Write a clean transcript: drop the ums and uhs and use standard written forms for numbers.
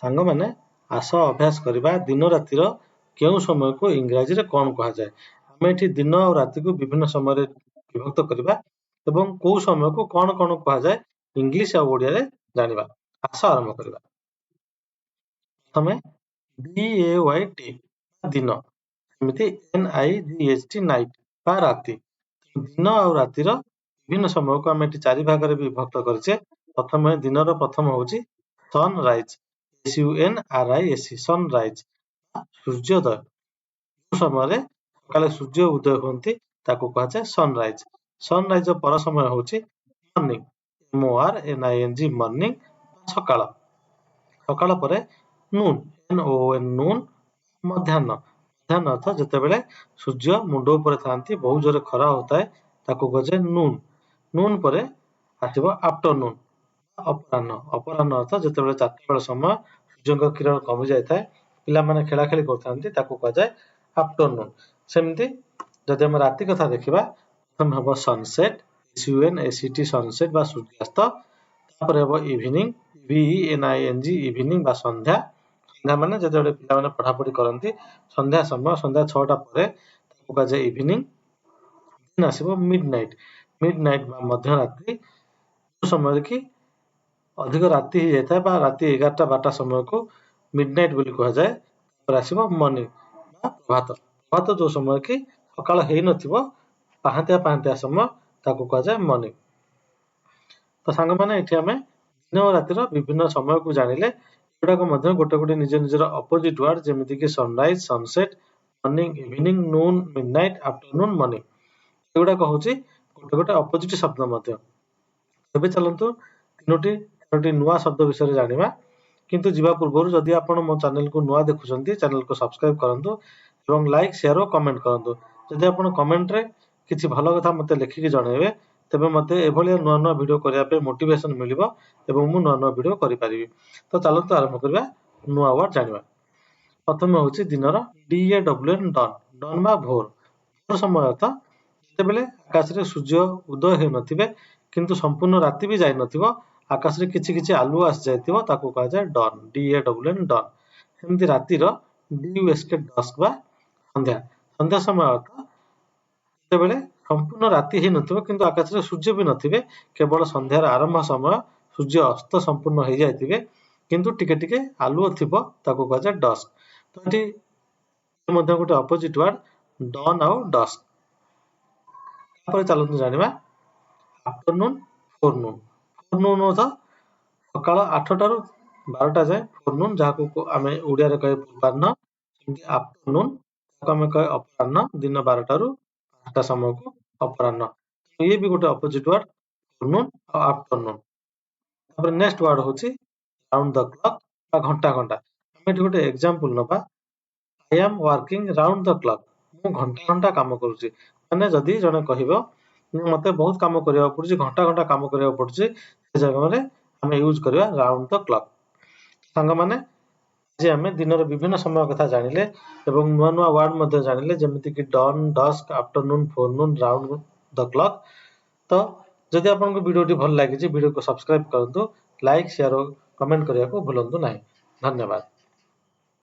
सांग माने आस अभ्यास करबा दिन रातिर केउ समय को इंग्रजी रे कोन कहा जाय। हमें एठी दिन और राति को विभिन्न समय रे विभक्त करबा एवं को समय को कोन कोन कहा जाय इंग्लिश आ ओडिया रे जानिबा। आस आरंभ करबा। प्रथमे DAYT दिन एमिति NIGHT नाइट बा राति। दिन और रातिर विभिन्न समय को हम एठी चारि भाग रे विभक्त करछे। प्रथमे दिनर प्रथम होउची सनराइज SUNRISE सनराइज सूर्योदय। समय रे सकाले सूर्य उदय होंती ताको कहा जाय सनराइज। सनराइज पर समय होउची मॉर्निंग MORNING मॉर्निंग सकाळ। सकाळ परे नून NOON नून मध्याह्न। मध्याह्न अर्थ जेतेबेले सूर्य मुंडो ऊपर थांती बहुत जोरे खरा होता है ताको कहा जाय नून। नून परे आथिबो आफ्टरनून अपराह्न। अपराह्न अर्थ जेतेबेले 4टा बेला समय सूर्यଙ୍କ किरण कमी जाय थाए पिला माने खेला खेली करथांती ताको कहा जाय आफ्टरनून। सेमती जदि हम राति कथा देखिबा प्रथम हबो सनसेट SUNSET सनसेट बा सूर्यास्त। तापर हबो इवनिंग EVENING इवनिंग बा संध्या। संध्या माने जेतेबेले पिला माने पढ़ा पढ़ी करंती संध्या समय संध्या 6टा परे ताको कहा जाय इवनिंग। दिन आसीबो मिडनाइट। मिडनाइट बा मध्यरात्रि समय कि अधिक राति ही जाता है बा राति 11टा 12टा समय को मिडनाइट बोली कहा जाए। तापर आसीबो मॉर्निंग बा प्रभात। प्रभात जो समय कि सकाळ हेइ नथिबो पाहांतिया पाहांतिया समय ताको कहा जाय मॉर्निंग। तो सांग माने एठी हमें दिन और रातिर विभिन्न समय को जानिले एडा को मध्य गोटे गोटे निज निजर अपोजिट वर्ड जेमिति कि सनराइज सनसेट मॉर्निंग इवनिंग नून मिडनाइट आफ्टरनून मॉर्निंग एडा को होची गोटे गोटे अपोजिट शब्द मध्य। तबे चलंतु तीनोटी नुआ शब्द विषय जानिबा किंतु जीवा पूर्व जदि आपण मो चैनल को नुआ देखुछंती चैनल को सब्सक्राइब करंतु एवं लाइक शेयर और कमेंट करंतु। जदि आपण कमेंट रे किछि भलो कथा मते लिखि के जणाइबे तबे मते एभलिया नुआ नुआ वीडियो करिया पे मोटिवेशन मिलिबो एवं मु नुआ नुआ वीडियो करि परिबि। तो चलंतु आरंभ करबा नुआ वर्ड जानिबा। प्रथम होची दिनर DAWN डन डन बा भोर। भोर समय अर्थ जेतेबेले आकाश रे सूर्य उदय हे नथिबे किंतु संपूर्ण राति भी जाय नथिबो आकाश रे किछि किछि आलु आस जायतिबो ताको कहा जाय डन DAWN डन। एमति राति रो DUSK डस्क बा संध्या। संध्या समय अर्थ जेतेबेले संपूर्ण राति हे नथिबो किंतु आकाश रे सूर्य भी नथिबे केवल संध्यार आरंभ समय सूर्य अस्त संपूर्ण हे जायतिबे किंतु टिके टिके आलु थिबो ताको कहा जाय डस्क। तो एठी मध्य गोटे अपोजिट वर्ड डन और डस्क। तापर चलंतु जानिबा आफ्टरनून फोरनून। फोरनून अर्थ सकाळ 8टा रु 12टा जाय फोरनून जाको आमे ओडिया रे कहे पूर्वाह्न। सेमति आफ्टरनून ताको आमे कहे अपराह्न दिन 12टा रु 5टा समय को अपराह्न। तो ये भी गोटे अपोजिट वर्ड फोरनून और आफ्टरनून। तापर नेक्स्ट वर्ड होची राउंड द क्लॉक बा घंटा घंटा। हम एठी गोटे एग्जांपल नबा I am working round the clock. मु घंटा घंटा काम करूची माने जदी जने कहिबो मते बहुत काम करिया पड़ुची घंटा घंटा काम करिया पड़ुची से जगह रे हमें यूज करिया राउंड द क्लॉक। संग माने जे हमें दिनर विभिन्न समय कथा जानिले एवं नुआ नुआ वर्ड मध्ये जानिले जेमिति कि dawn dusk afternoon forenoon round the clock. तो जदि आपनको वीडियोटी भल लागिछि वीडियो को सब्सक्राइब करंतु लाइक शेयर और कमेंट करिया को भूलंतु नाही। धन्यवाद।